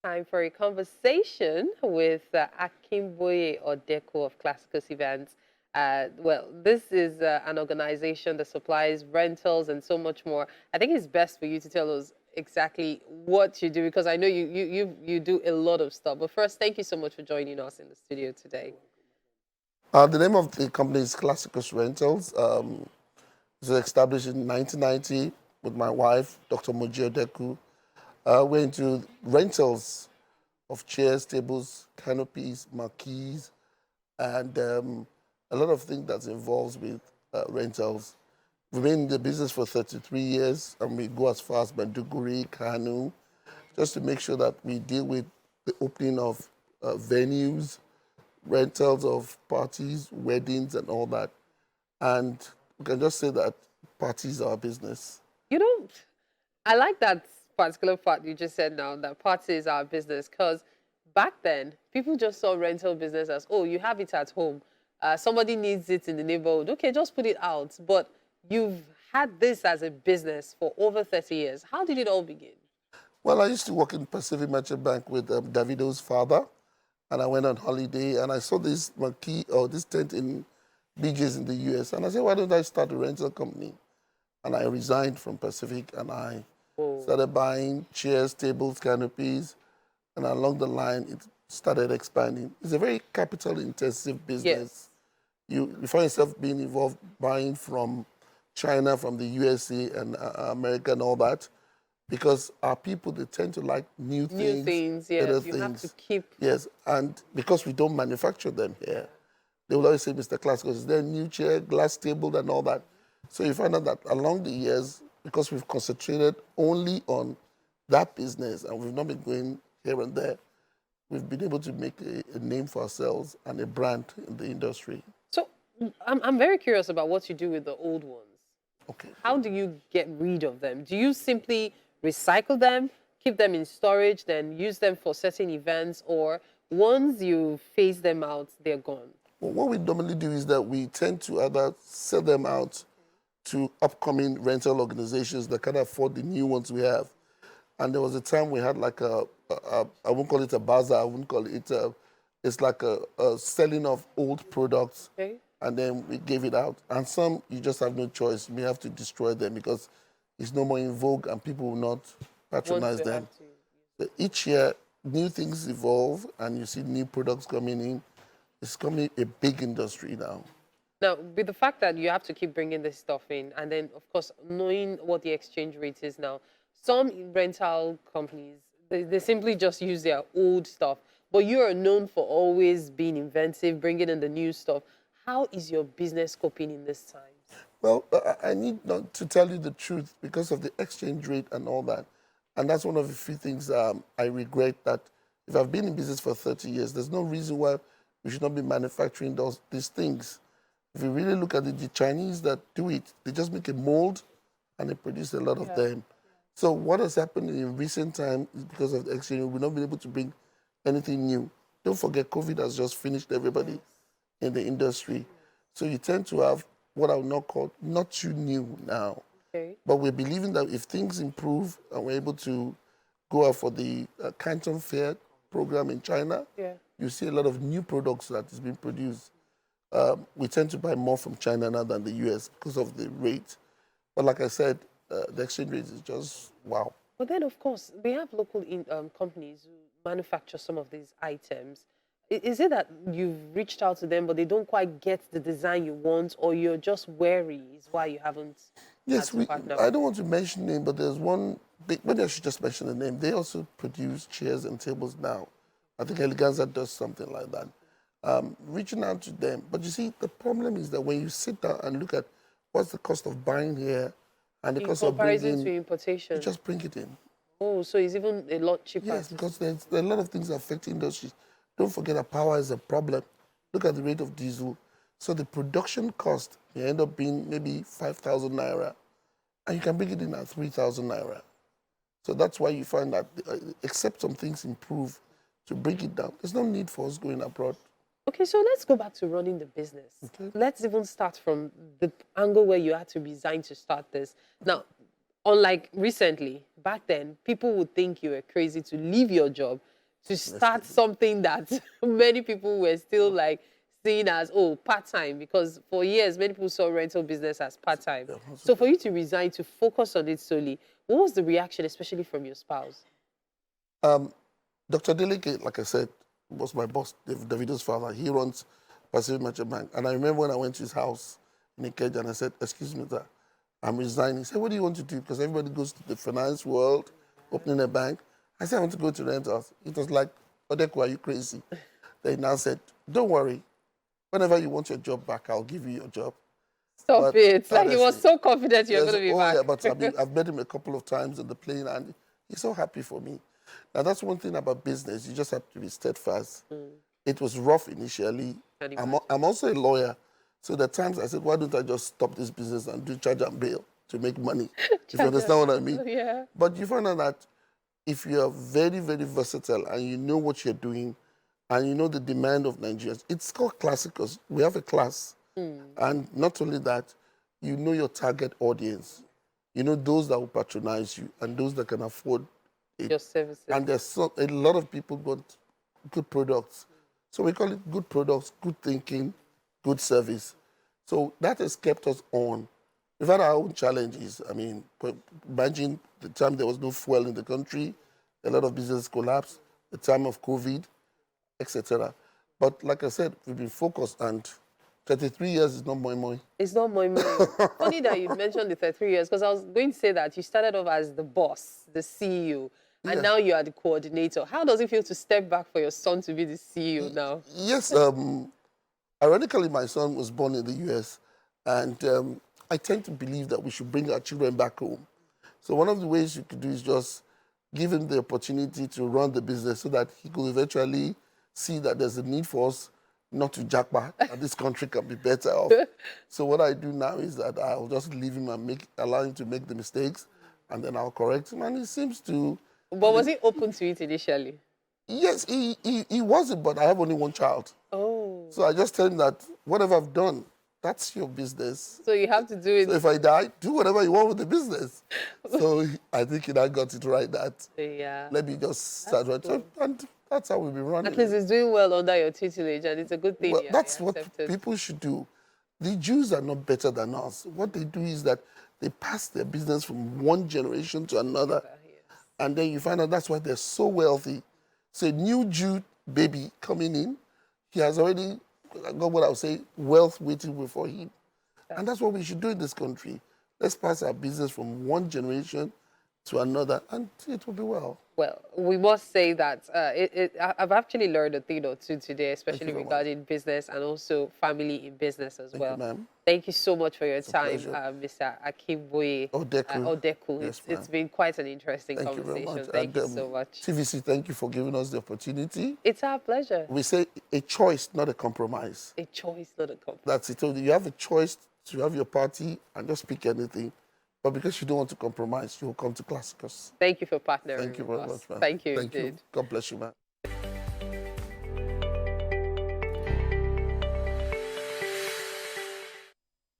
Time for a conversation with Akinboye Odeku of Classicus Events. This is an organization that supplies rentals and so much more. I think it's best for you to tell us exactly what you do because I know you do a lot of stuff. But first, thank you so much for joining us in the studio today. The name of the company is Classicus Rentals. It was established in 1990 with my wife, Dr. Moji Odeku. We're into rentals of chairs, tables, canopies, marquees, and a lot of things that involves with rentals. We've been in the business for 33 years, and we go as far as Maiduguri, Kanu, just to make sure that we deal with the opening of venues, rentals of parties, weddings, and all that. And we can just say that parties are our business. You know, I like that particular part you just said now that party is our business because back then people just saw rental business as, oh, you have it at home. Somebody needs it in the neighborhood. Okay, just put it out. But you've had this as a business for over 30 years. How did it all begin? Well, I used to work in Pacific Merchant Bank with Davido's father, and I went on holiday, and I saw this marquee or this tent in BJ's in the US, and I said, why don't I start a rental company? And I resigned from Pacific, and I Oh, started buying chairs, tables, canopies, and along the line, it started expanding. It's a very capital-intensive yes. business. You find yourself being involved buying from China, from the USA and America and all that, because our people, they tend to like new New things, things, better yes. You have to things. keep. Yes, and because we don't manufacture them here, they will always say, Mr. Classical, is there a new chair, glass table, and all that? So you find out that along the years, because we've concentrated only on that business and we've not been going here and there, we've been able to make a name for ourselves and a brand in the industry. So I'm very curious about what you do with the old ones. Okay. How do you get rid of them? Do you simply recycle them, keep them in storage, then use them for certain events, or once you phase them out, they're gone? Well, what we normally do is that we tend to either sell them out to upcoming rental organizations that can afford the new ones we have. And there was a time we had like I won't call it a bazaar, I wouldn't call it it's like a selling of old products, Okay. and then we gave it out. And some, you just have no choice. You may have to destroy them because it's no more in vogue and people will not Once patronize you have them. to. But each year, new things evolve and you see new products coming in. It's becoming a big industry now. Now, with the fact that you have to keep bringing this stuff in, and then, of course, knowing what the exchange rate is now, some rental companies, they simply just use their old stuff. But you are known for always being inventive, bringing in the new stuff. How is your business coping in this time? Well, I need not to tell you the truth because of the exchange rate and all that. And that's one of the few things I regret, that if I've been in business for 30 years, there's no reason why we should not be manufacturing these things. If you really look at it, the Chinese that do it, they just make a mold and they produce a lot of Yeah. them. So what has happened in recent time is because of the exchange, we've not been able to bring anything new. Don't forget, COVID has just finished everybody in the industry. So you tend to have what I would not call not too new now. Okay. But we're believing that if things improve and we're able to go out for the Canton Fair program in China, Yeah. you see a lot of new products that is being produced. We tend to buy more from China now than the US because of the rate. But like I said, the exchange rate is just wow. But then, of course, we have local companies who manufacture some of these items. Is it that you've reached out to them, but they don't quite get the design you want, or you're just wary, is why you haven't had Yes, to partner I with don't them? want to mention name, but there's one big, maybe I should just mention the name. They also produce chairs and tables now. I think Eleganza does something like that. Reaching out to them. But you see, the problem is that when you sit down and look at what's the cost of buying here and the In cost of comparison to bringing, you importation. just bring it in. Oh, so it's even a lot cheaper Yes, to. because there are a lot of things that affect industries. Don't forget that power is a problem. Look at the rate of diesel. So the production cost may end up being maybe 5,000 naira, and you can bring it in at 3,000 naira. So that's why you find that, except some things improve, to bring it down, there's no need for us going abroad. Okay, so let's go back to running the business. Okay. Let's even start from the angle where you had to resign to start this. Now, Unlike recently, back then, people would think you were crazy to leave your job to start Definitely. something that many people were still like seeing as, oh, part-time, because for years many people saw rental business as part-time. Yeah, So for you to resign to focus on it solely, what was the reaction, especially from your spouse? Um, Dr. Deleke, like I said, was my boss, Davido's father. He runs Pacific Merchant Bank. And I remember when I went to his house in Ikeja and I said, excuse me, sir, I'm resigning. He said, what do you want to do? Because everybody goes to the finance world, opening a bank. I said, I want to go to rentals. It was like, Odeku, are you crazy? They now said, don't worry. Whenever you want your job back, I'll give you your job. Stop But it. Like he was honestly, so confident you're yes, going to be oh yeah, back. but I've met him a couple of times on the plane and he's so happy for me. Now that's one thing about business. You just have to be steadfast. It was rough initially. Can I'm also a lawyer. So there are times I said, why don't I just stop this business and do charge and bail to make money? If you understand what I mean. Yeah. But you find out that if you are very, very versatile and you know what you're doing and you know the demand of Nigerians, it's called classicals. We have a class. And not only that, you know your target audience. You know those that will patronize you and those that can afford it. Your services. And there's a lot of people want good products. So we call it good products, good thinking, good service. So that has kept us on. We've had our own challenges. I mean, imagine the time there was no fuel in the country, a lot of business collapsed, the time of COVID, etc. But like I said, we've been focused and 33 years is not more. It's not my money. Funny that you mentioned the 33 years, because I was going to say that you started off as the boss, the CEO, and Yeah. now you are the coordinator. How does it feel to step back for your son to be the CEO now? Yes, ironically, my son was born in the US, and I tend to believe that we should bring our children back home. So one of the ways you could do is just give him the opportunity to run the business so that he could eventually see that there's a need for us not to jackpot, and this country can be better off. So what I do now is that I'll just leave him and allow him to make the mistakes, and then I'll correct him. And he seems to, But was he open to it initially? yes, he wasn't, but I have only one child. Oh, So I just tell him that whatever I've done, that's your business. so you have to do So it. if I die, do whatever you want with the business. So I think he now got it right that Yeah. let me just start right. So, and that's how we've been running. At least he's doing well under your tutelage, and it's a good thing. Well, Yeah, that's he what accepted. people should do. The Jews are not better than us. What they do is that they pass their business from one generation to another. Yes. And then you find out that's why they're so wealthy. So a new Jew baby coming in, he has already got what I would say, wealth waiting for him. And that's what we should do in this country. Let's pass our business from one generation to another, and it will be well. Well, we must say that I've actually learned a thing or two today, especially very much. regarding business and also family in business as Thank well. you, ma'am. Thank you so much for your time, pleasure. Mr. Akinboye Odeku. Odeku. Yes, It's ma'am. been quite an interesting Thank you very conversation. much. Thank you And, so much. TVC, thank you for giving us the opportunity. It's our pleasure. We say a choice, not a compromise. A choice, not a compromise. That's it. So you have a choice to have your party and just pick anything. But because you don't want to compromise, you will come to Classicus. Thank you for partnering Thank you with very us. much, ma'am. Thank you Thank you. indeed. God bless you, ma'am.